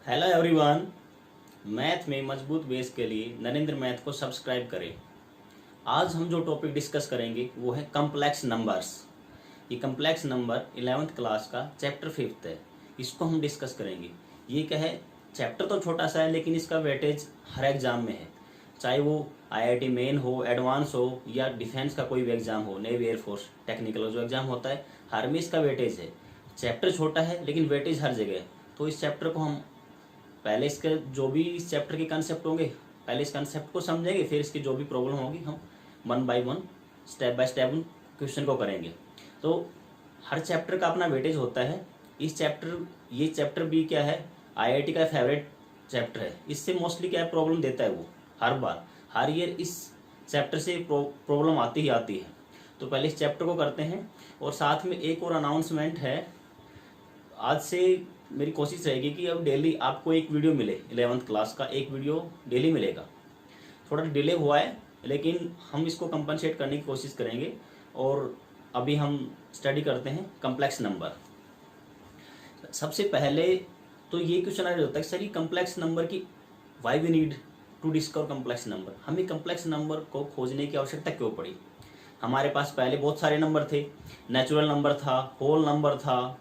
Hello everyone. Math में मजबूत base के लिए नरेंद्र मैथ को सब्सक्राइब करें। आज हम जो टॉपिक डिस्कस करेंगे वो है कम्प्लेक्स नंबर्स। ये कम्प्लेक्स नंबर 11th क्लास का चैप्टर 5 है, इसको हम डिस्कस करेंगे। ये क्या है, चैप्टर तो छोटा सा है लेकिन इसका वेटेज हर एग्जाम में है, चाहे वो आईआईटी मेन हो, एडवांस हो या डिफेंस का कोई भी एग्जाम हो, नेवी एयरफोर्स टेक्निकल जो एग्जाम होता है हर में इसका वेटेज है। चैप्टर छोटा है लेकिन वेटेज हर जगह है। तो इस चैप्टर को हम पहले इसके जो भी इस चैप्टर के कंसेप्ट होंगे, पहले इस कंसेप्ट को समझेंगे, फिर इसकी जो भी प्रॉब्लम होगी हम one by one step by step उन क्वेश्चन को करेंगे। तो हर चैप्टर का अपना वेटेज होता है। ये चैप्टर भी क्या है, आईआईटी का फेवरेट चैप्टर है। इससे मोस्टली क्या प्रॉब्लम देता है वो हर बार, हर ईयर इस चैप्टर से प्रॉब्लम आती ही आती है। तो पहले इस चैप्टर को करते हैं। और साथ में एक और अनाउंसमेंट है, आज से मेरी कोशिश रहेगी कि अब डेली आपको एक वीडियो मिले, 11th क्लास का एक वीडियो डेली मिलेगा। थोड़ा डिले हुआ है लेकिन हम इसको कंपनसेट करने की कोशिश करेंगे। और अभी हम स्टडी करते हैं कम्प्लेक्स नंबर। सबसे पहले तो ये क्वेश्चन आ होता है सर, ये कम्प्लेक्स नंबर की why we need to discover complex number, हमें कम्प्लेक्स नंबर को खोजने की आवश्यकता क्यों पड़ी। हमारे पास पहले बहुत सारे नंबर थे, नेचुरल नंबर था, होल नंबर था,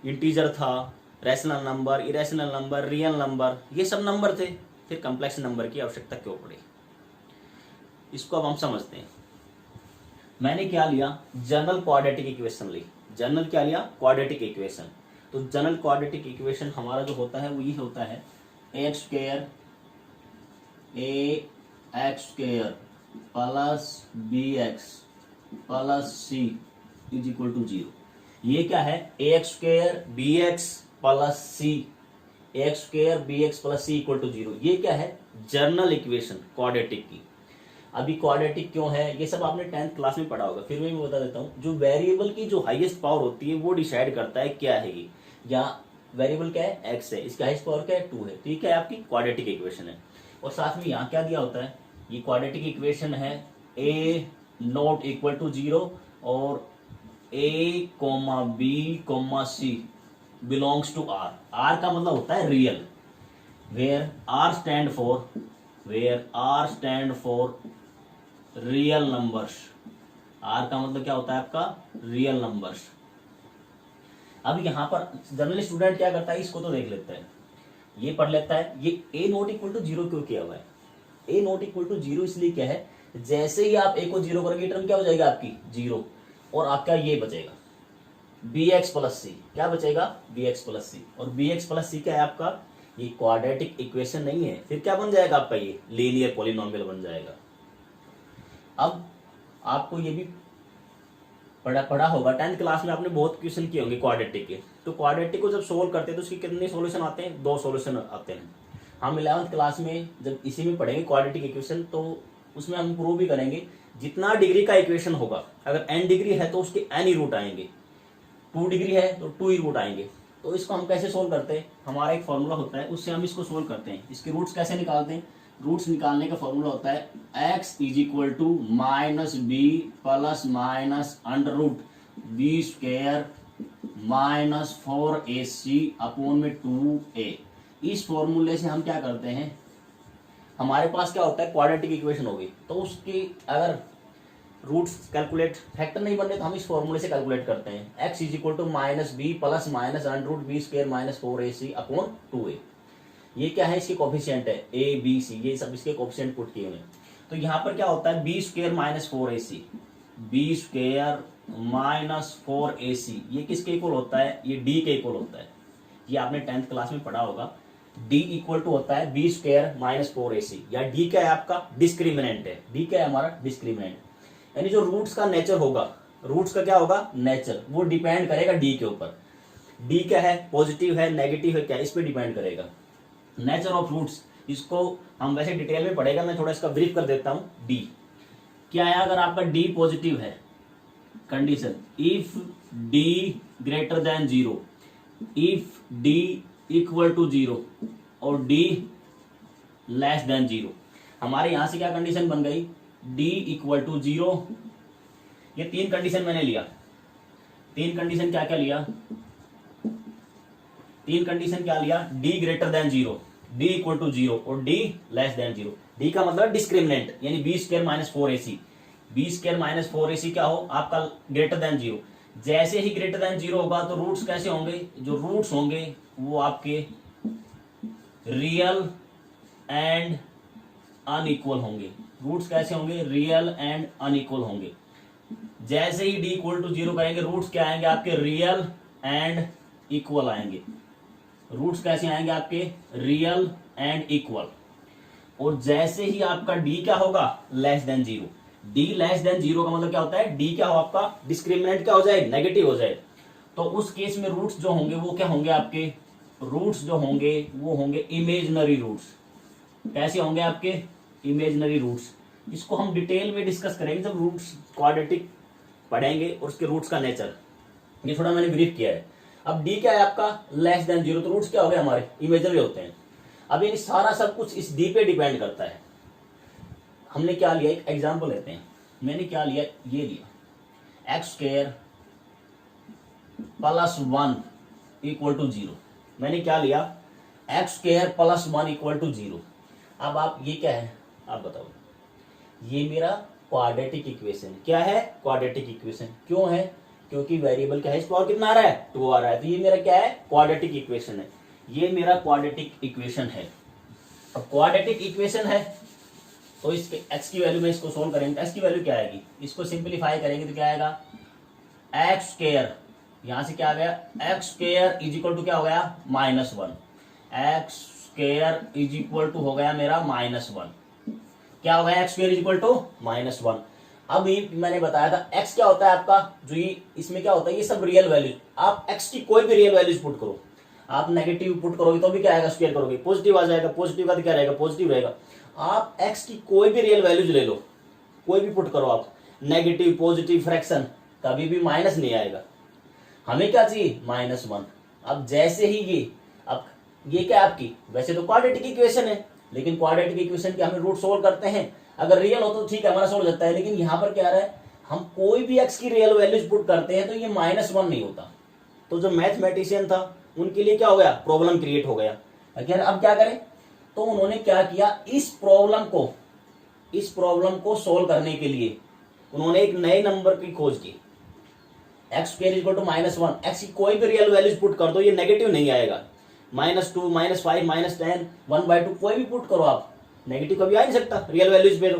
इंटीजर था, rational number, irrational number, real number, ये सब नंबर थे। फिर कम्प्लेक्स नंबर की आवश्यकता क्यों पड़ी, इसको अब हम समझते हैं। मैंने क्या लिया, जनरल क्वाड्रेटिक इक्वेशन ली। जनरल क्या लिया, क्वाड्रेटिक इक्वेशन। तो जनरल क्वाड्रेटिक इक्वेशन हमारा जो होता है वो ये होता है x square plus b x plus c is equal to 0। ये क्या है, x square b x plus c, x square b x plus c equal to 0। ये क्या है, जनरल इक्वेशन क्वाड्रेटिक की। अभी क्वाड्रेटिक क्यों है ये सब आपने 10th क्लास में पढ़ा होगा, फिर मैं बता देता हूँ। जो वेरिएबल की जो हाईएस्ट पावर होती है वो डिसाइड करता है क्या है ये, या वेरिएबल क्या है, एक्स है, इसकी हाईएस्ट पावर क्या है, 2 है। ठीक है, आपकी क्वाड्रेटिक इक्वेशन है। और साथ में यहाँ क्या दिया होता है, ये क्वाड्रेटिक इक्वेशन है ए नॉट इक्वल टू 0 और A comma B comma C belongs to R. R का मतलब होता है real, where R stand for real numbers. R का मतलब क्या होता है आपका, रियल नंबर्स। अब यहाँ पर जनरल स्टूडेंट क्या करता है, इसको तो देख लेता है, ये पढ़ लेता है। ये ए नॉट इक्वल टू 0 क्यों किया हुआ है, ए नॉट इक्वल टू 0 इसलिए क्या है, जैसे ही आप ए को 0 करोगे टर्म क्या हो जाएगा आपकी 0, और आपका ये बचेगा बी एक्स प्लस सी। क्या बचेगा, बी एक्स प्लस सी। और बी एक्स प्लस सी क्या है आपका, ये क्वाड्रेटिक इक्वेशन नहीं है, फिर क्या बन जाएगा आपका, ये लीनियर पॉलिनोमियल बन जाएगा। अब आपको ये भी पढ़ा होगा 10th क्लास में, आपने बहुत क्वेश्चन किए होंगे क्वाड्रेटिक के। तो क्वाड्रेटिक को जब सोल्व करते हैं तो उसके कितने सॉल्यूशन आते हैं, 2 सॉल्यूशन आते हैं। हम 11th क्लास में जब इसी में पढ़ेंगे क्वाड्रेटिक इक्वेशन, तो उसमें हम प्रूव भी करेंगे जितना डिग्री का इक्वेशन होगा, अगर n डिग्री है तो उसके n ही रूट आएंगे, 2 डिग्री है तो 2 ही रूट आएंगे। तो इसको हम कैसे सोल्व करते हैं, हमारा एक फॉर्मूला होता है, उससे हम इसको सोल्व करते हैं। इसके रूट्स कैसे निकालते हैं, रूट्स निकालने का फॉर्मूला होता है x is equal to minus b plus minus under root b square minus 4ac upon में 2a। इस फॉर्मूले से हम क्या करते हैं, हमारे पास क्या होता है, क्वाड्रेटिक इक्वेशन होगी तो उसकी अगर रूट्स कैलकुलेट फैक्टर नहीं बन रहे तो हम इस फॉर्मूले से कैलकुलेट करते हैं। x is equal to minus b plus minus under root b square minus 4ac upon 2a। ये क्या है, इसके कोफिशिएंट है a b c, ये सब इसके कोफिशिएंट पुट किए हुए। तो यहाँ पर क्या होता है, b square minus 4ac, B square minus 4ac, ये किसके इक्वल होता है, ये d के इक्वल होता है। ये आपने 10th क्लास में पढ़ा होगा। d इक्वल टू होता है बी स्क्वायर माइनस 4ac, या d क्या है आपका, डिस्क्रिमिनेंट है। d क्या है हमारा, डिस्क्रिमिनेंट, यानी जो रूट्स का नेचर होगा, रूट्स का क्या होगा, नेचर, वो डिपेंड करेगा डी के ऊपर। डी क्या है, पॉजिटिव है, नेगेटिव है, क्या इस पे डिपेंड करेगा। नेचर ऑफ रूट्स, इसको हम वैसे डिटेल में पढ़ेगा, मैं थोड़ा इसका ब्रीफ कर देता हूं। डी क्या है, अगर आपका डी पॉजिटिव है, condition if d greater than 0, if d equal to 0 और डी लेस देन 0। हमारे यहां से क्या कंडीशन बन गई, d इक्वल टू 0। ये 3 कंडीशन मैंने लिया। 3 कंडीशन क्या क्या लिया, तीन कंडीशन क्या लिया, D greater than zero, D equal to zero और D less than zero. D का मतलब डिस्क्रिमिनेंट यानी B square minus 4ac, B square minus 4ac क्या हो आपका ग्रेटर देन जीरो। जैसे ही ग्रेटर देन जीरो होगा तो रूट्स कैसे होंगे, जो रूट्स होंगे वो आपके रियल एंड अनइक्वल होंगे। रूट्स कैसे होंगे, रियल एंड अनइक्वल होंगे। जैसे ही डी इक्वल टू जीरो करेंगे रूट्स क्या आएंगे आपके, रियल एंड इक्वल आएंगे। रूट्स कैसे आएंगे आपके, रियल एंड इक्वल। और जैसे ही आपका डी क्या होगा, less than zero. D less than zero का मतलब क्या होता है, डी क्या हो आपका डिस्क्रिमिनेंट क्या हो जाए, नेगेटिव हो जाए। तो उस केस में रूट्स जो होंगे वो क्या होंगे आपके, रूट्स जो होंगे वो होंगे इमेजिनरी रूट्स। कैसे होंगे आपके, इमेजिनरी रूट्स। इसको हम डिटेल में डिस्कस करेंगे जब रूट्स क्वाड्रेटिक पढ़ेंगे और उसके रूट्स का नेचर। ये थोड़ा मैंने ब्रीफ किया है। अब डी क्या है आपका, लेस देन जीरो, तो रूट्स क्या हो गए हमारे, इमेजिनरी होते हैं। अब ये सारा सब कुछ इस डी पे डिपेंड करता है। हमने क्या लिया, एक एग्जांपल लेते हैं। मैंने क्या लिया, ये लिया x square plus 1 equal to zero. मैंने क्या लिया, x square plus 1 equal to zero. अब आप ये क्या है आप बताओ, ये मेरा क्वाड्रेटिक इक्वेशन क्या है, क्वाड्रेटिक इक्वेशन। क्यों है, क्योंकि वेरिएबल क्या है, इस पावर कितना आ रहा है, 2 आ रहा है। तो ये मेरा क्या है, क्वाड्रेटिक इक्वेशन है। ये मेरा क्वाड्रेटिक इक्वेशन है। अब क्वाड्रेटिक इक्वेशन है तो इसके एक्स की वैल्यू में इसको सोल्व करेंगे, एक्स की वैल्यू क्या आएगी, इसको सिंप्लीफाई करेंगे तो क्या आएगा, एक्स स्क्वायर, यहां से क्या आ गया, x square is equal to क्या हो गया, -1। X square is equal to हो गया मेरा -1। क्या हो गया, x square is equal to -1। अब ये मैंने बताया था एक्स क्या होता है आपका, जो ये इसमें क्या होता है, ये सब रियल वैल्यू। आप एक्स की कोई भी रियल वैल्यूज पुट करो, आप नेगेटिव पुट करोगे तो भी क्या आएगा, स्क्वायर करोगे पॉजिटिव आ जाएगा, पॉजिटिव का तो क्या रहेगा, पॉजिटिव रहेगा। आप एक्स की कोई भी रियल वैल्यूज ले लो, कोई भी पुट करो आप, नेगेटिव पॉजिटिव फ्रैक्शन, कभी भी माइनस नहीं आएगा। हमें क्या चाहिए, -1। अब जैसे ही ये, अब ये क्या आपकी, वैसे तो क्वाड्रेटिक इक्वेशन है, लेकिन क्वाड्रेटिक इक्वेशन के हमें रूट सोल्व करते हैं। अगर रियल हो तो ठीक है, हमारा सोल्व हो जाता है। लेकिन यहाँ पर क्या रहा है, हम कोई भी एक्स की रियल वैल्यूज पुट करते हैं तो ये -1 नहीं होता। तो जो मैथमेटिशियन था उनके लिए क्या हो गया, प्रॉब्लम क्रिएट हो गया। अगर अब क्या करें, तो उन्होंने क्या किया, इस प्रॉब्लम को सोल्व करने के लिए उन्होंने एक नए नंबर की खोज की। X square equal to -1, x की कोई भी रियल वैल्यूज पुट कर दो, ये नेगेटिव नहीं आएगा। -2, -5, -10, 1/2 कोई भी पुट करो आप, नेगेटिव कभी आ नहीं सकता रियल वैल्यूज पे।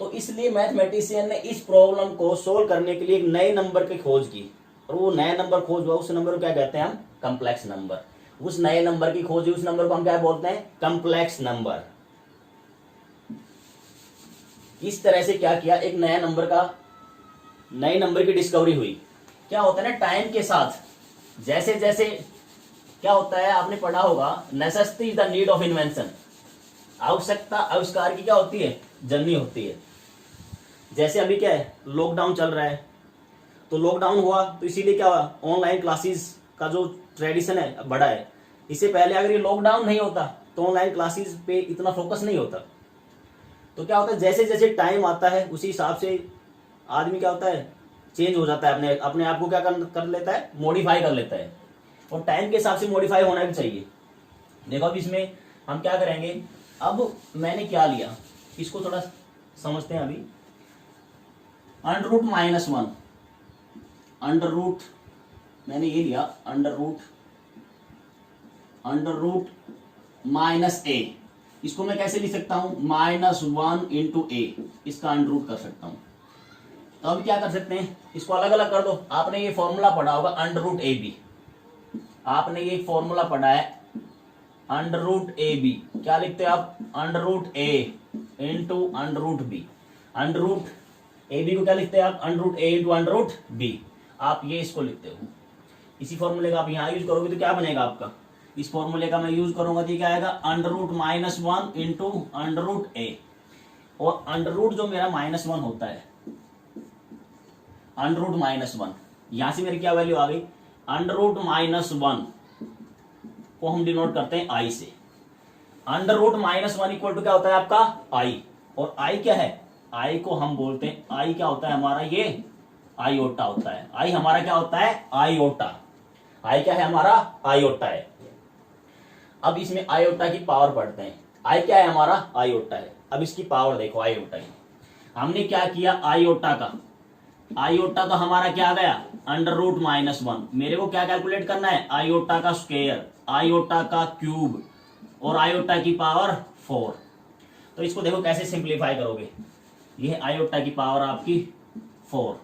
तो इसलिए मैथमेटिशियन ने इस प्रॉब्लम को सोल्व करने के लिए एक नए नंबर की खोज की, और वो नया नंबर खोज हुआ, उस नंबर को क्या कहते हैं हम, कम्प्लेक्स नंबर। उस नए नंबर की खोज, उस नंबर को हम क्या बोलते हैं, कम्प्लेक्स नंबर। इस तरह से क्या किया, एक नए नंबर की डिस्कवरी हुई। क्या होता है ना, टाइम के साथ जैसे जैसे क्या होता है, आपने पढ़ा होगा, necessity is the need of invention. आवश्यकता आविष्कार की क्या होती है, जननी होती है। जैसे अभी क्या है, लॉकडाउन चल रहा है, तो लॉकडाउन हुआ तो इसीलिए क्या हुआ, ऑनलाइन क्लासेस का जो ट्रेडिशन है बड़ा है। इससे पहले अगर ये लॉकडाउन नहीं होता तो ऑनलाइन क्लासेस पे इतना फोकस नहीं होता। तो क्या होता है, जैसे जैसे टाइम आता है उसी हिसाब से आदमी क्या होता है, चेंज हो जाता है, अपने आप को क्या कर लेता है, मॉडिफाई कर लेता है। और टाइम के हिसाब से मॉडिफाई होना भी चाहिए। देखो अब इसमें हम क्या करेंगे, अब मैंने क्या लिया, इसको थोड़ा समझते हैं अभी। √-1, अंडर रूट मैंने ये लिया, अंडर रूट -a। इसको मैं कैसे लिख सकता हूं, -1 × a, इसका अंडर रूट कर सकता हूं। तो अब क्या कर सकते हैं, इसको अलग अलग कर दो। आपने ये फॉर्मूला पढ़ा होगा √AB, आपने ये फॉर्मूला पढ़ा है √AB। क्या लिखते हैं आप, √a × √b। √AB को क्या लिखते हैं आप, √a × √b। आप ये इसको लिखते हो। इसी फॉर्मूले का आप यहाँ यूज करोगे तो क्या बनेगा आपका, इस फॉर्मूले का मैं यूज करूंगा तो क्या आएगा, √-1 × √a। और अंडर रूट जो मेरा -1 होता है, √-1, यहां से मेरी क्या वैल्यू आ गई, √-1 को हम डिनोट करते हैं i से। √-1 इक्वल टू क्या होता है आपका, i। और i क्या है, i को हम बोलते हैं, i क्या होता है हमारा, ये आयोटा होता है। i हमारा क्या होता है, आयोटा। i क्या है हमारा, आयोटा है। अब इसमें आयोटा की पावर पढ़ते हैं। आई क्या है हमारा, आयोटा है। अब इसकी पावर देखो आयोटा की, हमने क्या किया, आयोटा तो हमारा क्या आ गया, अंडर रूट -1। मेरे को क्या कैलकुलेट करना है, आयोटा का स्क्वायर, आयोटा का क्यूब और आयोटा की पावर 4। तो इसको देखो कैसे सिंप्लीफाई करोगे, ये है आयोटा की पावर आपकी 4।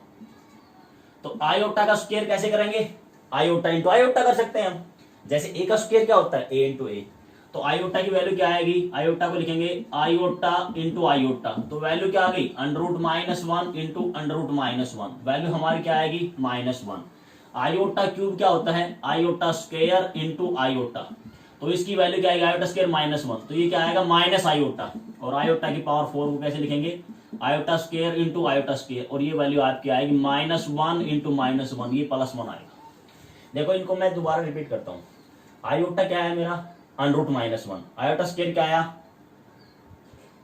तो आयोटा का स्क्वायर कैसे करेंगे, आयोटा इंटू आयोटा कर सकते हैं हम। जैसे ए का स्क्वायर क्या होता है, ए इंटू ए। तो आयोटा की वैल्यू क्या आएगी, आयोटा को लिखेंगे आयोटा इंटू आयोटा, तो वैल्यू क्या आ गई, under root -1 into under root -1, value हमारी क्या आएगी, -1। आयोटा क्यूब क्या होता है, आयोटा स्क्वायर इंटू आयोटा, तो इसकी वैल्यू क्या आएगी, आयोटा स्क्वायर -1, तो ये क्या आएगा, माइनस आयोटा। और आयोटा की पावर 4 को कैसे लिखेंगे, iota square into iota square, और ये वैल्यू आपकी आएगी -1 इंटू -1, ये +1 आएगा। देखो इनको मैं दोबारा रिपीट करता हूँ। आयोटा क्या है मेरा, अंडर रूट -1, आयोटा स्क्वायर क्या आया,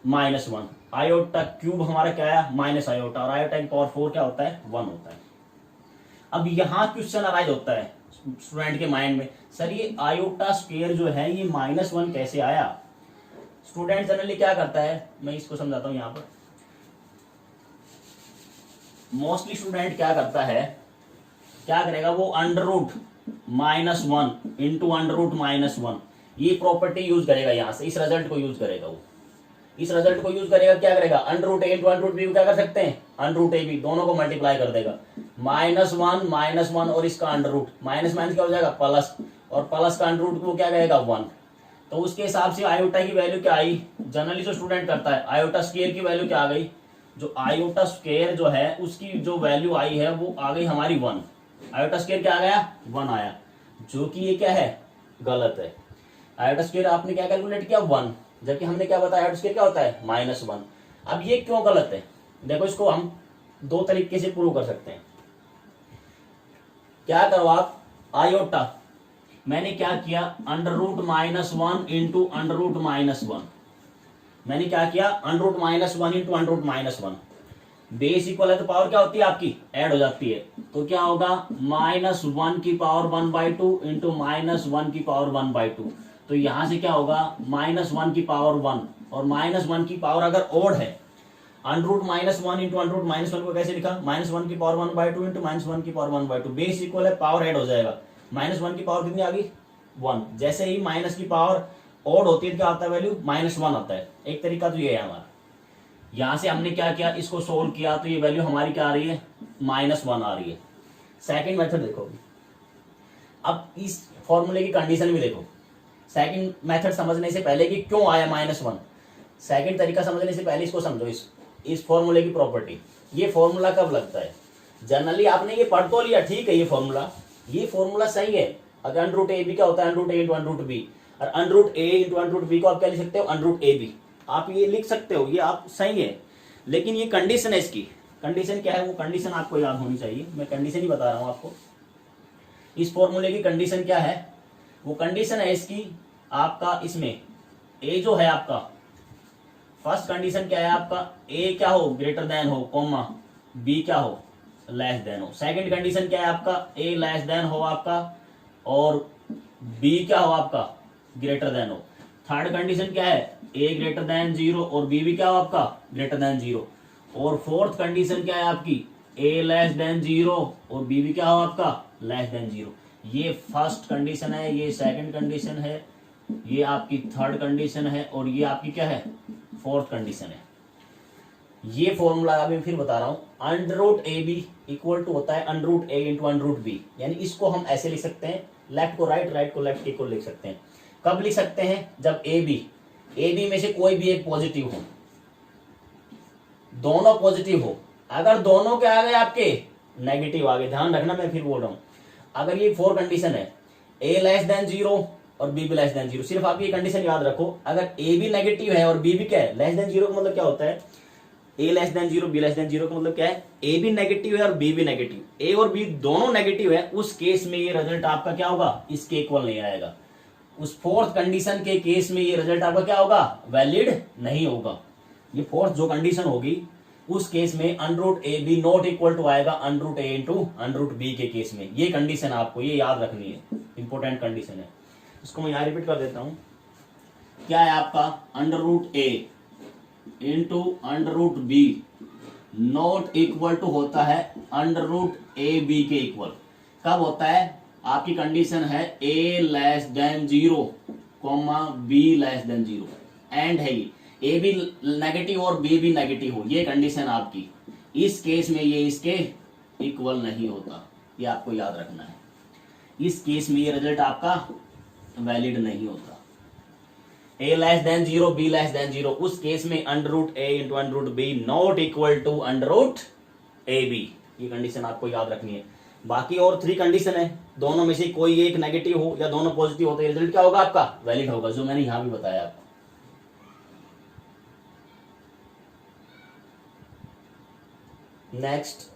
-1, आयोटा क्यूब हमारा क्या आया, माइनस आयोटा, और आयोटा की पावर 4 क्या होता है, 1 होता है। अब यहाँ क्वेश्चन अराइज होता है स्टूडेंट के माइंड में, सर ये आयोटा स्क्वायर जो है ये -1 कैसे आया। स्टूडेंट जनरली क्या करता है, मैं इसको समझाता हूँ। यहाँ पर मोस्टली स्टूडेंट क्या करता है, क्या करेगा, वो under root -1 into under root -1 ये प्रॉपर्टी यूज करेगा, यहां से इस रिजल्ट को यूज करेगा। वो इस रिजल्ट को यूज करेगा, क्या करेगा, अंडर रूट ए इंटू अंडर रूट बी को क्या कर सकते हैं, अंडर रूट ए बी, दोनों को मल्टीप्लाई कर देगा, -1 और इसका अंडर रूट, माइनस माइनस क्या हो जाएगा, प्लस, और प्लस का अंडर रूट को क्या करेगा, 1। तो उसके हिसाब से आयोटा की वैल्यू क्या आई, जनरली जो स्टूडेंट करता है, आयोटा स्क्वायर की वैल्यू क्या आ गई, जो आयोटा स्क्वायर जो है उसकी जो वैल्यू आई है वो आ गई हमारी 1। आयोटा स्क्वायर क्या आ गया, 1 आया, जो कि ये क्या है, गलत है। आयोटा स्क्वायर आपने क्या कैलकुलेट किया, 1, जबकि हमने क्या बताया, आयोटा स्क्वायर क्या होता है, -1। अब ये क्यों गलत है, देखो इसको हम 2 तरीके से प्रूव कर सकते हैं। क्या करो आप, आयोटा मैंने क्या किया, under root -1 into under root -1, मैंने क्या किया, under root -1 into under root -1, base equal है तो पावर क्या होती है आपकी, ऐड हो जाती है, तो क्या होगा, -1 की पावर 1/2 इंटू -1 की पावर 1/2। तो यहां से क्या होगा, -1 की पावर 1, और -1 की पावर अगर ओड है, under root -1 into under root -1 को कैसे लिखा, -1 की पावर 1/2 इंटू -1 की पावर 1/2, बेस इक्वल है, पावर ऐड हो जाएगा, -1 की पावर कितनी आ गई, 1। जैसे ही माइनस की पावर ओड होती है क्या आता है, वैल्यू -1 आता है। एक तरीका तो ये है हमारा। यहां से हमने क्या किया, इसको सोल्व किया, तो ये वैल्यू हमारी क्या आ रही है, -1 आ रही है। सेकंड मेथड देखो, अब इस फॉर्मूले की कंडीशन भी देखो। सेकंड मेथड समझने से पहले कि क्यों आया -1, सेकंड तरीका समझने से पहले इसको समझो, इस फॉर्मूले की प्रॉपर्टी। ये फॉर्मूला कब लगता है, जनरली आपने ये पढ़ तो लिया, ठीक है, ये फॉर्मूला सही है। अगर अंडर रूट ए बी क्या होता है, अंडर रूट ए इंटू अंडर रूट बी, और अंडर रूट ए इंटू अंडर रूट बी को आप क्या लिख सकते हो, अंडर रूट ए बी, आप ये लिख सकते हो, ये आप सही है। लेकिन ये कंडीशन है, इसकी कंडीशन क्या है, वो कंडीशन आपको याद होनी चाहिए। मैं कंडीशन ही बता रहा हूं आपको। इस फॉर्मूले की कंडीशन क्या है, वो कंडीशन है इसकी, आपका इसमें ए जो है आपका, फर्स्ट कंडीशन क्या है आपका, ए क्या हो, ग्रेटर देन हो, कॉमा बी क्या हो, लेस देन हो। सेकंड कंडीशन क्या है आपका, ए लेस देन हो आपका, और बी क्या हो आपका, ग्रेटर देन हो। थर्ड कंडीशन क्या है, ए ग्रेटर देन 0 और बी भी क्या हो आपका, ग्रेटर देन 0। और फोर्थ कंडीशन क्या है आपकी, ए लेस देन 0 और बी भी क्या हो आपका, लेस देन 0। ये फर्स्ट कंडीशन है, ये सेकंड कंडीशन है, ये आपकी थर्ड कंडीशन है, और ये आपकी क्या है, फोर्थ कंडीशन है। ये फॉर्मूला अभी फिर बता रहा हूं, under root A b equal to होता है अंडर रूट ए इंटू अंडर रूट बी। यानी इसको हम ऐसे लिख सकते हैं, लेफ्ट को राइट, राइट को लेफ्ट के इक्वल लिख सकते हैं। कब लिख सकते हैं, जब ए बी में से कोई भी एक पॉजिटिव हो, दोनों पॉजिटिव हो। अगर दोनों के आ गए आपके नेगेटिव आ गए, ध्यान रखना मैं फिर बोल रहा हूं, अगर ये 4 कंडीशन है, ए लेस देन 0 और बी भी लेस देन 0, सिर्फ आप ये कंडीशन याद रखो। अगर ए भी नेगेटिव है और बी भी क्या है, लेस देन 0 का मतलब क्या होता है, A less than 0 B less than 0 का मतलब क्या है, ए भी नेगेटिव है और बी भी नेगेटिव, ए और बी दोनों नेगेटिव है, उस केस में ये रिजल्ट आपका क्या होगा, इसके इक्वल नहीं आएगा। उस फोर्थ कंडीशन के केस में ये रिजल्ट आपका क्या होगा, वैलिड नहीं होगा। ये फोर्थ जो कंडीशन होगी उस केस में under root A b not equal to आएगा अंडर रूट ए इंटू अंडर रूट बी के केस में। ये कंडीशन आपको ये याद रखनी है, इंपॉर्टेंट कंडीशन है। इसको मैं यहाँ रिपीट कर देता हूँ। क्या है आपका under root A into under root B not equal to होता है अंडर रूट ए बी के इक्वल। कब होता है? आपकी कंडीशन है A less than 0 comma B less than 0 and है ये ए भी नेगेटिव और बी भी नेगेटिव हो, ये कंडीशन आपकी। इस केस में ये इसके इक्वल नहीं होता, ये आपको याद रखना है। इस केस में ये रिजल्ट आपका वैलिड नहीं होता। A less than 0 B less than 0, उस केस में under root A into under root B not equal to under root A B, ये कंडीशन आपको याद रखनी है। बाकी और 3 कंडीशन है, दोनों में से कोई एक नेगेटिव हो या दोनों पॉजिटिव हो तो रिजल्ट क्या होगा आपका? वैलिड होगा, जो मैंने यहां भी बताया आपको। नेक्स्ट,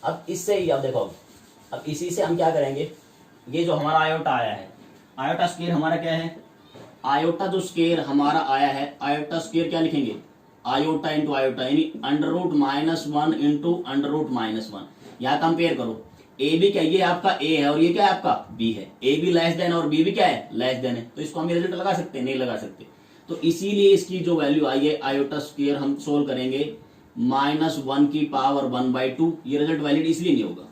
अब इससे ही आप देखो, अब इसी से हम क्या करेंगे, ये जो हमारा आयोटा आया है, आयोटा स्क्वायर हमारा क्या है, आयोटा जो स्क्वायर हमारा आया है, आयोटा स्क्वायर क्या लिखेंगे? आयोटा इंटू आयोटा, यानी under root -1 into under root -1। यहाँ कंपेयर करो, ए बी क्या, ये आपका ए है और ये क्या है आपका बी है, ए बी लेस देन और बी भी क्या है? लेस देन है, तो इसको हम रिजल्ट लगा सकते हैं? नहीं लगा सकते। तो इसीलिए इसकी जो वैल्यू आई है आयोटा स्क्वायर हम सोल्व करेंगे -1 की पावर 1/2, ये रिजल्ट वैलिड इसलिए नहीं होगा।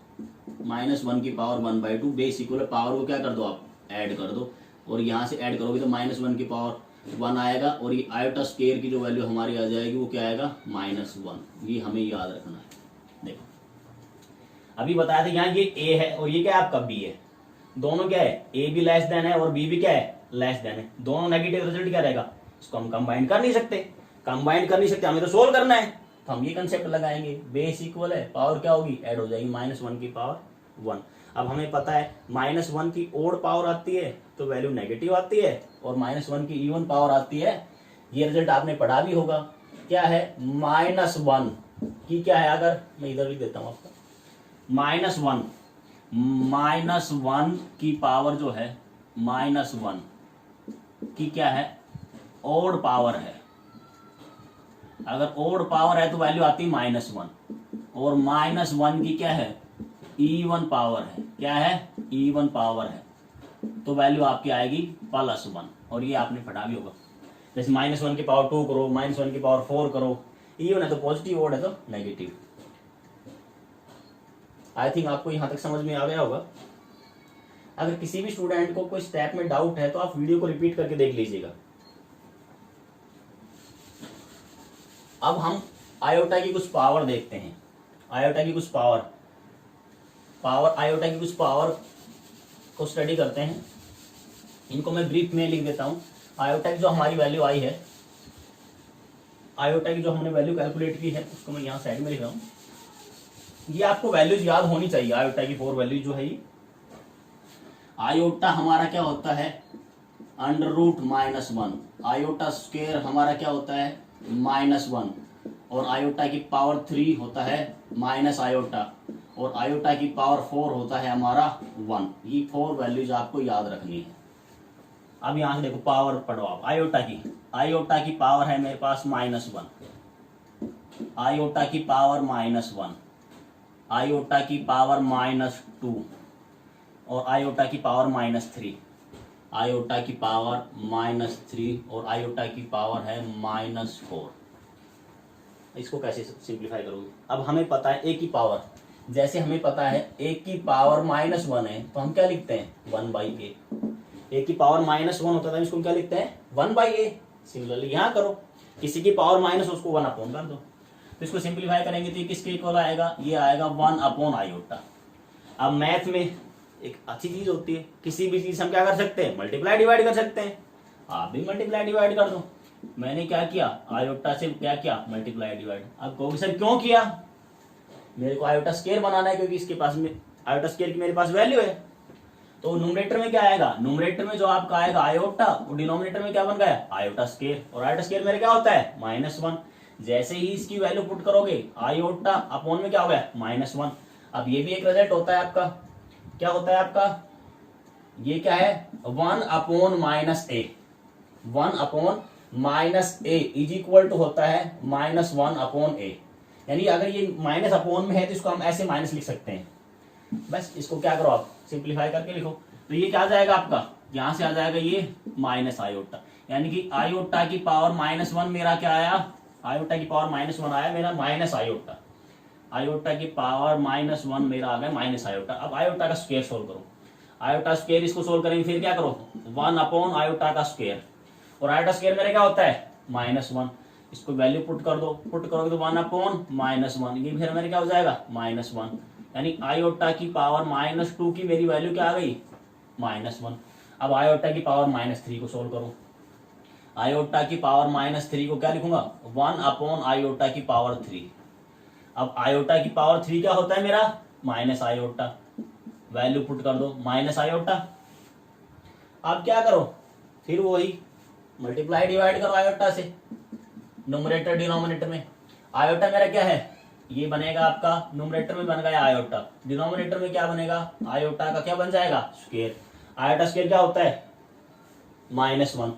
-1 की पावर 1/2 बेस इक्वल पावर को क्या कर दो आप? ऐड कर दो, और यहाँ से ऐड करोगे तो -1 की पावर 1 आएगा, और ये आयोटा स्क्वायर की जो वैल्यू हमारी आ जाएगी वो क्या आएगा? -1। ये हमें याद रखना है। देखो अभी बताया था यहाँ ये ए है और ये क्या है आपका बी है, दोनों क्या है? ए भी लेस देन है और बी भी क्या है? लेस देन है, दोनों नेगेटिव, रिजल्ट क्या रहेगा? इसको हम कंबाइन कर नहीं सकते, कंबाइन कर नहीं सकते, हमें तो सोल्व करना है, तो हम ये कंसेप्ट लगाएंगे, बेस इक्वल है, पावर क्या होगी? ऐड हो जाएगी, -1 की पावर 1। अब हमें पता है -1 की ओड पावर आती है तो वैल्यू नेगेटिव आती है, और -1 की इवन पावर आती है, ये रिजल्ट आपने पढ़ा भी होगा। क्या है? -1 की क्या है, अगर मैं इधर लिख देता हूं आपका, -1 की पावर जो है, -1 की क्या है? ओड पावर है। अगर ओड पावर है तो वैल्यू आती है -1, और -1 की क्या है? इवन पावर है। क्या है? इवन पावर है, तो वैल्यू आपकी आएगी +1, और ये आपने पढ़ा भी होगा। जैसे -1 की पावर 2 करो, -1 की पावर 4 करो, इवन है तो पॉजिटिव, ओड है तो नेगेटिव। आई थिंक आपको यहां तक समझ में आ गया होगा। अगर किसी भी स्टूडेंट को कोई स्टेप में डाउट है तो आप वीडियो को रिपीट करके देख लीजिएगा। अब हम आयोटा की कुछ पावर देखते हैं, आयोटा की कुछ पावर आयोटा की कुछ पावर को स्टडी करते हैं। इनको मैं ब्रीफ में लिख देता हूं। आयोटा की जो हमारी वैल्यू आई है, आयोटा की जो हमने वैल्यू कैलकुलेट की है, उसको मैं यहाँ साइड में लिख रहा हूँ। ये आपको वैल्यूज याद होनी चाहिए, आयोटा की 4 वैल्यू जो है ये। आयोटा हमारा क्या होता है? अंडर रूट -1, आयोटा स्क्वायर हमारा क्या होता है? -1, और आयोटा की पावर 3 होता है माइनस आयोटा, और आयोटा की पावर 4 होता है हमारा 1। ये 4 वैल्यूज आपको याद रखनी है। अब यहां से देखो पावर पढ़ो आप, आयोटा की पावर है मेरे पास -1, आयोटा की पावर -1, आयोटा की पावर -2, और आयोटा की पावर -3, आयोटा की पावर -3, और आयोटा की पावर है -4। इसको कैसे सिंप्लीफाई करोगे? अब हमें पता है ए की पावर, जैसे हमें पता है ए की पावर -1 है तो हम क्या लिखते हैं? 1/a। ए की पावर -1 होता था, इसको क्या लिखते हैं? 1/a। सिमिलरली यहाँ करो, किसी की पावर माइनस उसको 1/, कर दो, तो इसको सिंप्लीफाई करेंगे तो ये किसके इक्वल आएगा? ये आएगा 1/आयोटा। अब मैथ में एक अच्छी चीज होती है, किसी भी चीज हम क्या कर सकते हैं? मल्टीप्लाई डिवाइड कर सकते हैं। आप भी मल्टीप्लाई डिवाइड कर दो। मैंने क्या किया? आयोटा से क्या किया? Multiply divide. अब कहोगे सर क्यों किया? मेरे को आयोटा स्क्वायर बनाना है, क्योंकि इसके पास में आयोटा स्क्वायर की मेरे पास वैल्यू है। तो न्यूमरेटर में क्या आएगा? न्यूमरेटर में जो आपका आएगा आयोटा, और डिनोमिनेटर में क्या बन गया? Iota square. और आयोटा स्क्वायर मेरे क्या होता है? -1। जैसे ही इसकी वैल्यू पुट करोगे, आयोटा अपॉन में क्या हो गया? -1। अब ये भी एक रिजल्ट होता है आपका। क्या होता है आपका? ये क्या है? 1/-a, 1/-a is equal to होता है -1/a। यानी अगर ये माइनस अपॉन में है तो इसको हम ऐसे माइनस लिख सकते हैं। बस इसको क्या करो आप सिंप्लीफाई करके लिखो, तो ये क्या आ जाएगा आपका, यहां से आ जाएगा ये माइनस आयोटा, यानी कि आयोटा की पावर -1 मेरा क्या आया, आयोटा की पावर -1 आया मेरा माइनस आयोटा, आयोटा की पावर -1 मेरा आ गया माइनस आयोटा। अब आयोटा का स्क्वायर सोल्व करो, आयोटा स्क्वायर इसको सोल्व करेंगे, फिर क्या करो 1 अपॉन आयोटा का स्क्वायर, और आयोटा स्क्वायर मेरा क्या होता है -1, इसको वैल्यू पुट कर दो, पुट करोगे तो 1 अपॉन -1, ये फिर मेरे क्या हो जाएगा -1, यानी आयोटा की पावर -2 की मेरी वैल्यू क्या आ गई -1। अब आयोटा की पावर -3 को सोल्व करो, आयोटा की पावर -3 को क्या लिखूंगा 1 अपॉन आयोटा की पावर 3। अब आयोटा की पावर 3 क्या होता है मेरा माइनस आयोटा, वैल्यू पुट कर दो माइनस आयोटा। अब क्या करो फिर वही मल्टीप्लाई डिवाइड करो आयोटा से, न्यूमरेटर डिनोमिनेटर में। आयोटा मेरा क्या है, ये बनेगा आपका न्यूमरेटर में बन गया आयोटा, डिनोमिनेटर में क्या बनेगा आयोटा का क्या बन जाएगा स्क्वायर। आयोटा स्क्वायर क्या होता है -1,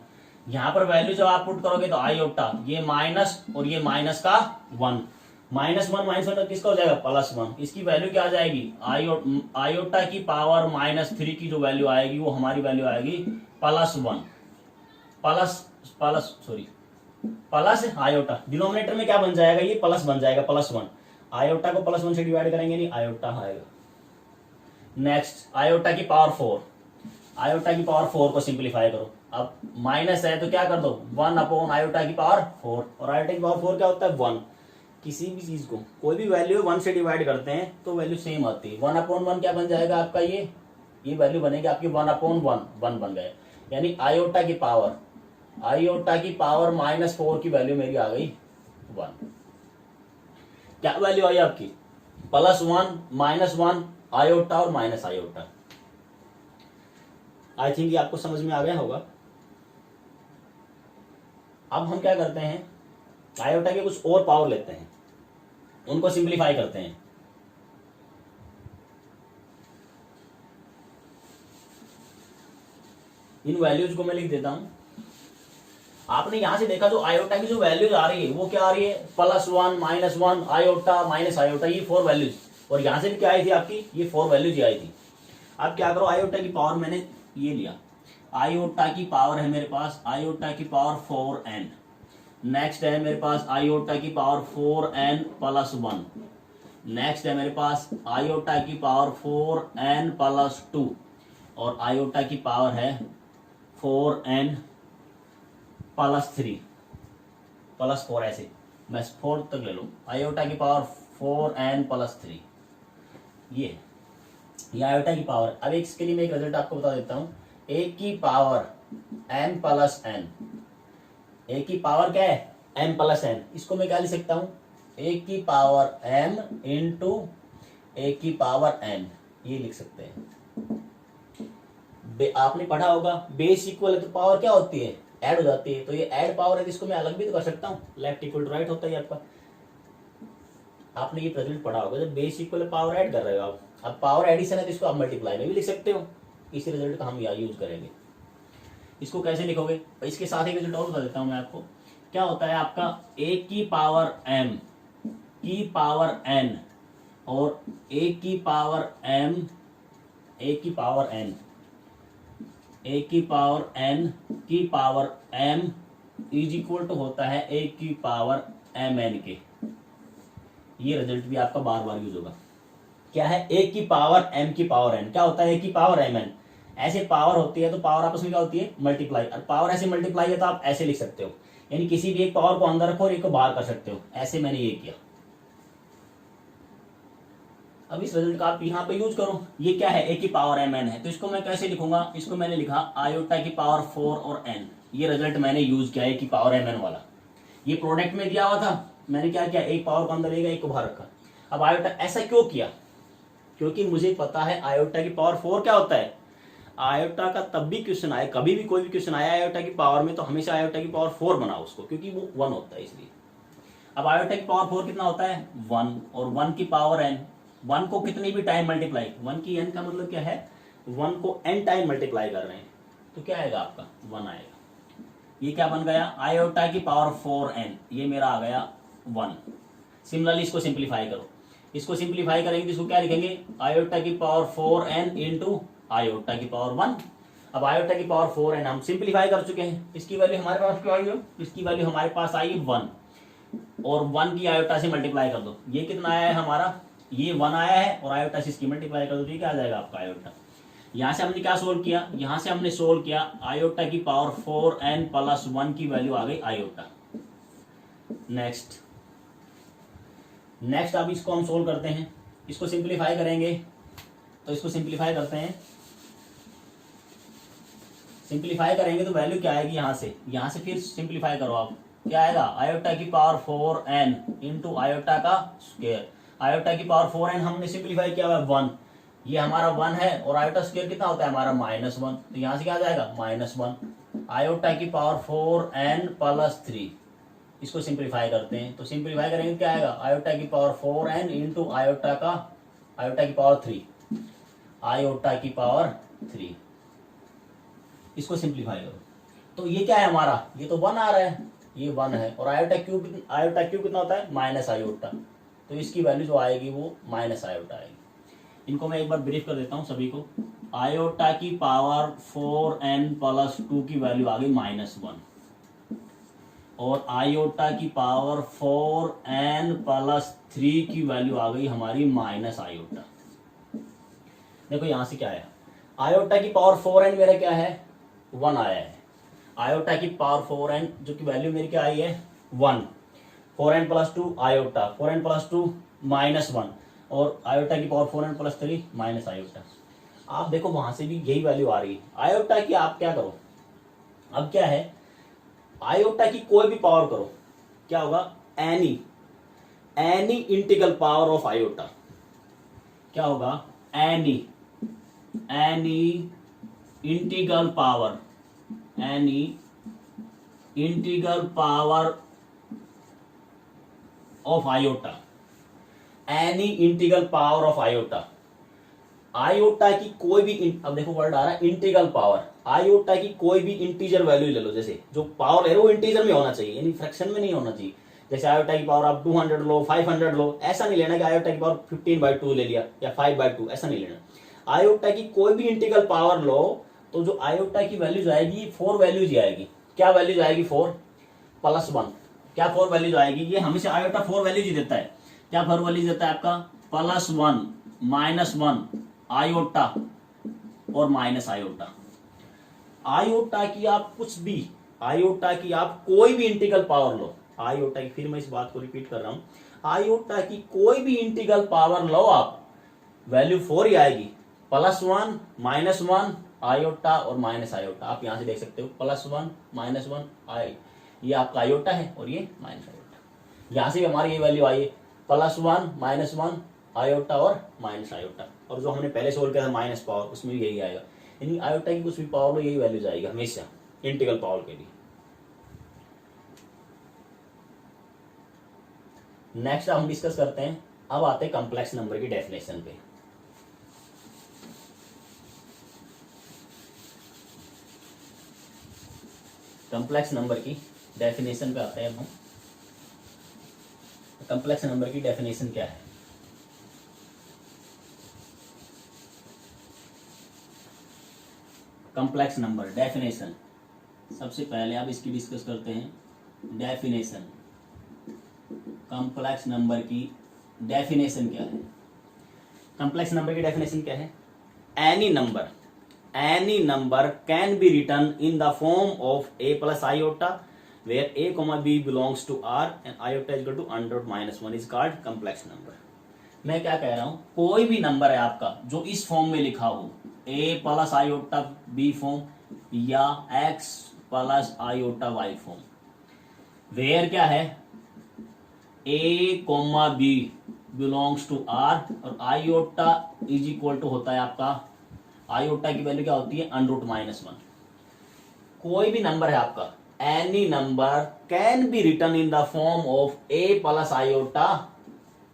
यहाँ पर वैल्यू जब आप पुट करोगे तो आयोटा ये माइनस और ये माइनस का 1, -1 किसका हो जाएगा +1, इसकी वैल्यू क्या आ जाएगी आयोटा की पावर -3 की जो वैल्यू आएगी वो हमारी वैल्यू आएगी +1, प्लस आयोटा, डिनोमिनेटर में क्या बन जाएगा ये प्लस बन जाएगा +1, आयोटा को +1 से डिवाइड करेंगे नहीं आयोटा आएगा। नेक्स्ट आयोटा की पावर 4, आयोटा की पावर 4 को सिंप्लीफाई करो, अब माइनस है तो क्या कर दो 1 अपॉन आयोटा की पावर 4, और आयोटा की पावर 4 क्या होता है 1, किसी भी चीज को कोई भी वैल्यू 1 से डिवाइड करते हैं तो वैल्यू सेम आती है। 1 अपॉन 1 क्या बन जाएगा आपका ये वैल्यू बनेगी आपकी 1 अपॉन 1 बन गए, यानी आयोटा की पावर -4 की वैल्यू मेरी आ गई 1। क्या वैल्यू आई आपकी +1 -1 आयोटा और माइनस आयोटा। आई थिंक ये आपको समझ में आ गया होगा। अब हम क्या करते हैं आयोटा के कुछ और पावर लेते हैं, उनको सिंप्लीफाई करते हैं। इन वैल्यूज को मैं लिख देता हूं। आपने यहां से देखा जो आयोटा की जो वैल्यूज आ रही है वो क्या आ रही है +1 -1 आयोटा माइनस आयोटा, ये 4 वैल्यूज, और यहां से भी क्या आई थी आपकी ये 4 वैल्यूज आई थी। अब क्या करो आयोटा की पावर मैंने ये लिया, आयोटा की पावर है मेरे पास आयोटा की पावर 4n, नेक्स्ट है मेरे पास आयोटा की पावर 4n +1, नेक्स्ट है मेरे पास आयोटा की पावर 4n +2, और आयोटा की पावर है 4n +3 +4, ऐसे बस 4 तक ले लो, आयोटा की पावर 4n +3, ये आयोटा की पावर। अब इसके लिए मैं एक रिजल्ट आपको बता देता हूं, a की पावर m + n, a की पावर क्या है m + n, इसको मैं क्या लिख सकता हूं a की पावर m इंटू a की पावर n, ये लिख सकते हैं। आपने पढ़ा होगा बेस इक्वल है तो पावर क्या होती है ऐड हो जाती है, तो ये ऐड पावर है, इसको मैं अलग भी तो कर सकता हूँ, लेफ्ट इक्वल टू राइट होता है आपका। आपने ये रिजल्ट पढ़ा होगा जब बेस इक्वल पावर ऐड कर रहे हो आप, अब पावर एडिशन है तो इसको आप मल्टीप्लाई में भी लिख सकते हो। इसी रिजल्ट का हम यहाँ यूज करेंगे। इसको कैसे लिखोगे, इसके साथ एक रिजल्ट और बता देता हूँ मैं आपको। क्या होता है आपका a की पावर m की पावर n और a की पावर m a की पावर n a की पावर n की power m is equal to होता है a की पावर mn के। ये रिजल्ट भी आपका बार बार यूज होगा। क्या है a की पावर m की पावर n, क्या होता है a की पावर mn, ऐसे पावर होती है तो पावर आपस में क्या होती है मल्टीप्लाई, और पावर ऐसे मल्टीप्लाई है तो आप ऐसे लिख सकते हो, यानी किसी भी एक पावर को अंदर रखो और एक को बाहर कर सकते हो, ऐसे मैंने ये किया। अब इस रिजल्ट का आप यहाँ पे यूज करो, ये क्या है a की पावर mn है, तो इसको मैं कैसे लिखूंगा, इसको मैंने लिखा आयोटा की पावर 4 और n, ये रिजल्ट मैंने यूज किया a की पावर mn वाला। ये प्रोडक्ट में दिया हुआ था, मैंने क्या किया एक पावर को अंदर लेगा एक को बाहर रखा। अब आयोटा ऐसा क्यों किया, क्योंकि मुझे पता है आयोटा की पावर 4 क्या होता है। आयोटा का तब भी क्वेश्चन आए, कभी भी कोई भी क्वेश्चन आया आयोटा की पावर में तो हमेशा आयोटा की पावर 4 बनाओ उसको, क्योंकि वो 1 होता है इसलिए। अब आयोटा की पावर 4 कितना होता है 1, और 1 की पावर n, 1 को कितनी भी टाइम मल्टीप्लाई, 1 की n का मतलब क्या है 1 को n टाइम मल्टीप्लाई कर रहे हैं, तो क्या आएगा आपका 1 आएगा। ये क्या बन गया आयोटा की पावर 4n, ये मेरा आ गया 1। सिमिलरली इसको सिंप्लीफाई करो, इसको सिंप्लीफाई करेंगे तो इसको क्या लिखेंगे, आयोटा की पावर 4n इंटू आयोटा की पावर 1। अब आयोटा की पावर 4n हम सिंप्लीफाई कर चुके हैं, इसकी वैल्यू हमारे पास क्या आई है, इसकी वैल्यू हमारे पास आई 1, और 1 की आयोटा से मल्टीप्लाई कर दो, ये कितना आया है हमारा, ये 1 आया है, और आयोटा से इसकी मल्टीप्लाई कर दो, ये क्या आ जाएगा आपका आयोटा। यहाँ से हमने क्या सोल्व किया, यहाँ से हमने सोल्व किया आयोटा की पावर 4n प्लस 1 की वैल्यू आ गई आयोटा। नेक्स्ट अब इसको हम सोल्व करते हैं, इसको सिंप्लीफाई करेंगे, तो इसको सिंप्लीफाई करते हैं, सिंप्लीफाई करेंगे तो वैल्यू क्या आएगी, यहाँ से फिर सिंप्लीफाई करो आप, क्या आएगा, आयोटा की पावर 4n इंटू आयोटा का स्क्वायर। आयोटा की पावर 4n हमने सिंप्लीफाई किया हुआ है 1, ये हमारा 1 है, और आयोटा स्क्वायर कितना होता है हमारा -1, तो यहाँ से क्या आ जाएगा -1। आयोटा की पावर 4n प्लस 3, इसको सिंप्लीफाई करते हैं, तो सिंप्लीफाई करेंगे तो क्या आएगा, आयोटा की पावर 4n इंटू आयोटा की पावर 3, आयोटा की पावर 3, इसको सिंप्लीफाई करो, तो ये क्या है हमारा, ये तो 1 आ रहा है, ये 1 है, और आयोटा क्यूब कितना होता है, माइनस आयोटा, तो इसकी वैल्यू जो आएगी वो माइनस आयोटा आएगी। इनको मैं एक बार ब्रीफ कर देता हूँ सभी को, आयोटा की पावर 4n प्लस 2 की वैल्यू आ गई -1, और आयोटा की पावर 4n प्लस 3 की वैल्यू आ गई हमारी माइनस आयोटा। देखो यहां से क्या है, आयोटा की पावर 4n मेरा क्या है, 1 आया है, आयोटा की पावर 4n जो की वैल्यू मेरी क्या आई है 1, 4n plus 2 iota, 4n plus 2 -1, और आयोटा की power 4n plus 3 minus iota. आप देखो वहां से भी यही वैल्यू आ रही है आयोटा की, आप क्या करो, अब क्या है, आयोटा की कोई भी पावर करो, क्या होगा, any integral power of iota, क्या होगा, any integral power of iota, any integral power of iota, iota की कोई भी, अब देखो वर्ड आ रहा है इंटीग्रल पावर, आयोटा की कोई भी इंटीजर वैल्यू ले लो, जैसे जो पावर है वो इंटीजर में होना चाहिए, यानी फ्रैक्शन में नहीं होना चाहिए, जैसे आयोटा की पावर आप 200 लो, 500 लो, ऐसा नहीं लेना कि आयोटा की पावर 15/2 ले लिया या 5/2, ऐसा नहीं लेना। आयोटा की कोई भी इंटीग्रल पावर लो, तो जो आयोटा की वैल्यूज आएगी 4 वैल्यूज आएगी, क्या वैल्यूज आएगी, 4 प्लस 1, क्या 4 वैल्यूज आएगी, ये हमेशा आयोटा 4 वैल्यूज ही देता है, क्या 4 वैल्यूज देता है आपका, +1 -1 आयोटा और माइनस आयोटा। आयोटा की आप कुछ भी, आयोटा की आप कोई भी इंटीग्रल पावर लो, आयोटा की, फिर मैं इस बात को रिपीट कर रहा हूं, आयोटा की कोई भी इंटीग्रल पावर लो आप, वैल्यू 4 ही आएगी, +1 -1 आयोटा और माइनस आयोटा, आप यहां से देख सकते हो, +1 -1 आई, ये आपका आयोटा है और ये माइनस आयोटा, यहां से भी हमारी ये वैल्यू आई है, +1 -1 आयोटा और माइनस आयोटा, और जो हमने पहले सोल्व किया था माइनस पावर, उसमें भी यही आएगा, यानी आयोटा की कुछ भी पावर लो यही वैल्यू जाएगी हमेशा इंटीग्रल पावर के लिए। नेक्स्ट हम डिस्कस करते हैं, अब आते हैं कॉम्प्लेक्स नंबर की डेफिनेशन पे। कॉम्प्लेक्स नंबर की डेफिनेशन पे आते हैं हम। कॉम्प्लेक्स नंबर की डेफिनेशन क्या है, कॉम्प्लेक्स नंबर डेफिनेशन, सबसे पहले आप इसकी डिस्कस करते हैं डेफिनेशन। कॉम्प्लेक्स नंबर की डेफिनेशन क्या है, कॉम्प्लेक्स नंबर की डेफिनेशन क्या है, any number can be written in the form of a plus iota where a, b belongs to r and iota is equal to √-1 is called complex number। मैं क्या कह रहा हूं, कोई भी नंबर है आपका जो इस फॉर्म में लिखा हो, a plus iota b form या x plus iota y form, where क्या है, a, b belongs to r और iota is equal to होता है आपका, आयोटा की वैल्यू क्या होती है, √-1। कोई भी नंबर है आपका, any number can be written in the form of a plus iota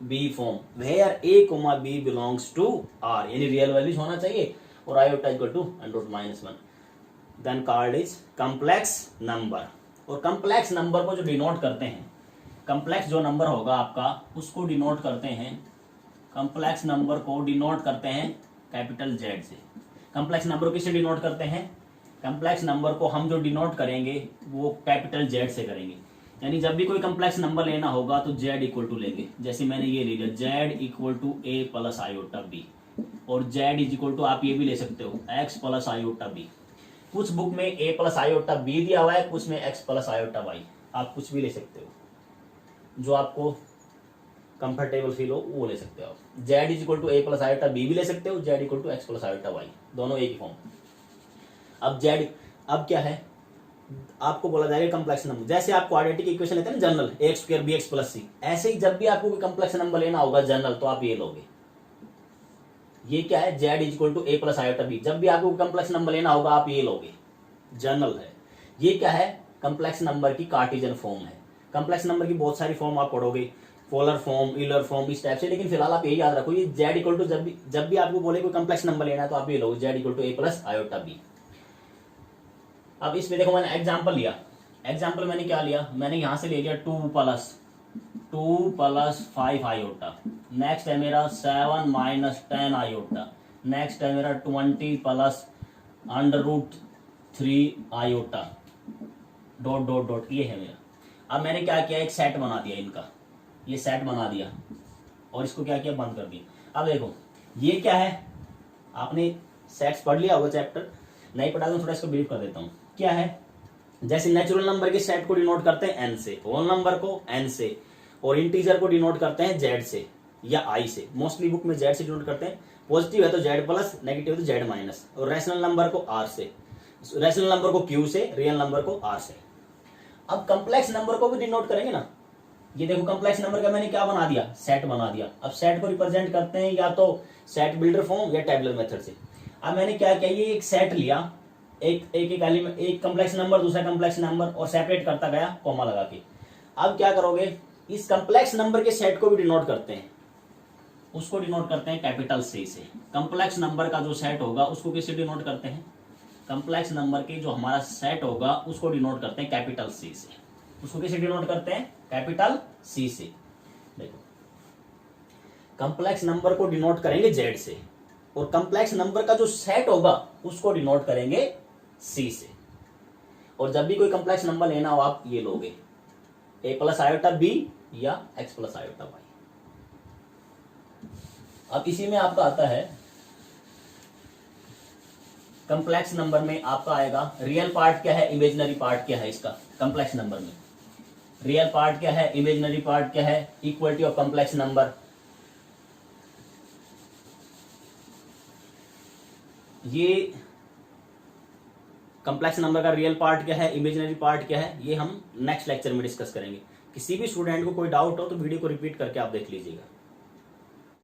b form where a, b belongs to r, यानी रियल वैल्यूज होना चाहिए, और iota equal to √-1, then called is complex number. और complex number को जो denote करते हैं, complex जो नंबर होगा आपका उसको डिनोट करते हैं, कम्प्लेक्स नंबर को डिनोट करते हैं कैपिटल जेड से। कम्प्लेक्स नंबर को किससे डिनोट करते हैं? कम्प्लेक्स नंबर को हम जो डिनोट करेंगे वो कैपिटल जेड से करेंगे। यानी जब भी कोई कम्प्लेक्स नंबर लेना होगा तो जेड इक्वल टू लेंगे। जैसे मैंने ये ले लिया z equal to A plus iota b, और जेड इज इक्वल टू आप ये भी ले सकते हो एक्स प्लस आयोटा बी। कुछ बुक में ए प्लस आयोटा बी दिया हुआ है, कुछ में एक्स प्लस आयोटा वाई। आप कुछ भी ले सकते हो जो आपको कंफर्टेबल फील हो वो ले सकते हो आप। Z is equal to A plus iota b भी ले सकते हो, z equal to x plus iota y, दोनों एक ही फॉर्म। अब जेड अब क्या है, आपको बोला जाएगा कम्प्लेक्स नंबर। जैसे आप क्वाड्रेटिक इक्वेशन लेते हैं ना जनरल, ए स्क्वायर बी एक्स प्लस सी, ऐसे ही जब भी आपको कोई कम्प्लेक्स नंबर लेना होगा जनरल तो आप ये लोगे। ये क्या है, Z is equal to A plus iota B. जब भी आपको कम्प्लेक्स नंबर लेना होगा आप ये लोगे, जनरल है। ये क्या है, कम्प्लेक्स नंबर की कार्टेशियन फॉर्म है। कम्प्लेक्स नंबर की बहुत सारी फॉर्म आप पढ़ोगे, पोलर फॉर्म, यूलर फॉर्म, इस टाइप से, लेकिन फिलहाल आप यही याद रखो ये जेड इक्वल टू जब भी आपको बोले कोई कम्प्लेक्स नंबर लेना है तो आप ये लोगे Z equal to A plus iota B. अब इसमें देखो मैंने एग्जाम्पल लिया, एग्जाम्पल मैंने क्या लिया, मैंने यहां से ले लिया 2 प्लस 5 आयोटा, नेक्स्ट है मेरा 7 माइनस 10 आयोटा, नेक्स्ट है मेरा 20 plus √3 iota, dot dot dot, ये है मेरा। अब मैंने क्या किया, एक सेट बना दिया इनका, ये सेट बना दिया और इसको क्या किया, बंद कर दिया। अब देखो ये क्या है, आपने सेट्स पढ़ लिया होगा चैप्टर, नहीं पढ़ा तो थोड़ा इसको ब्रीफ कर देता हूँ। क्या है, जैसे नेचुरल नंबर के सेट को डिनोट करते हैं एन से, होल नंबर को एन से, और इंटीजर को डिनोट करते हैं जेड से या आई से। मोस्टली बुक में जेड से डिनोट करते हैं, पॉजिटिव है तो जेड प्लस, नेगेटिव है तो जेड माइनस, और रैशनल नंबर को आर से, रैशनल नंबर को क्यू से, रियल नंबर को आर से। अब कंप्लेक्स नंबर को भी डिनोट करेंगे ना, ये देखो कंप्लेक्स नंबर का मैंने क्या बना दिया, सेट बना दिया। अब सेट को रिप्रेजेंट करते हैं या तो सेट बिल्डर फॉर्म या टेबुलर मेथड से। अब मैंने क्या किया, ये एक सेट लिया, एक एलिमेंट, एक कंप्लेक्स नंबर दूसरा कंप्लेक्स नंबर, और सेपरेट करता गया कॉमा लगा के। अब क्या करोगे, इस कंप्लेक्स नंबर के सेट को भी डिनोट करते हैं, उसको डिनोट करते हैं कैपिटल सी से। कंप्लेक्स नंबर का जो सेट होगा उसको किससे डिनोट करते हैं, कंप्लेक्स नंबर के जो हमारा सेट होगा उसको डिनोट करते हैं कैपिटल सी से। उसको किससे डिनोट करते हैं, कैपिटल सी से। देखो कंप्लेक्स नंबर को डिनोट करेंगे जेड से, और कंप्लेक्स नंबर का जो सेट होगा उसको डिनोट करेंगे सी से। और जब भी कोई कंप्लेक्स नंबर लेना हो आप ये लोगे, ए प्लस आयोटा बी या एक्स प्लस आयोटा वाई। अब इसी में आपका आता है कंप्लेक्स नंबर में आपका आएगा रियल पार्ट क्या है, इमेजिनरी पार्ट क्या है। इसका कंप्लेक्स नंबर में रियल पार्ट क्या है, इमेजिनरी पार्ट क्या है, इक्वलिटी ऑफ कंप्लेक्स नंबर। ये कंप्लेक्स नंबर का रियल पार्ट क्या है, इमेजिनरी पार्ट क्या है, ये हम नेक्स्ट लेक्चर में डिस्कस करेंगे। किसी भी स्टूडेंट को कोई डाउट हो तो वीडियो को रिपीट करके आप देख लीजिएगा।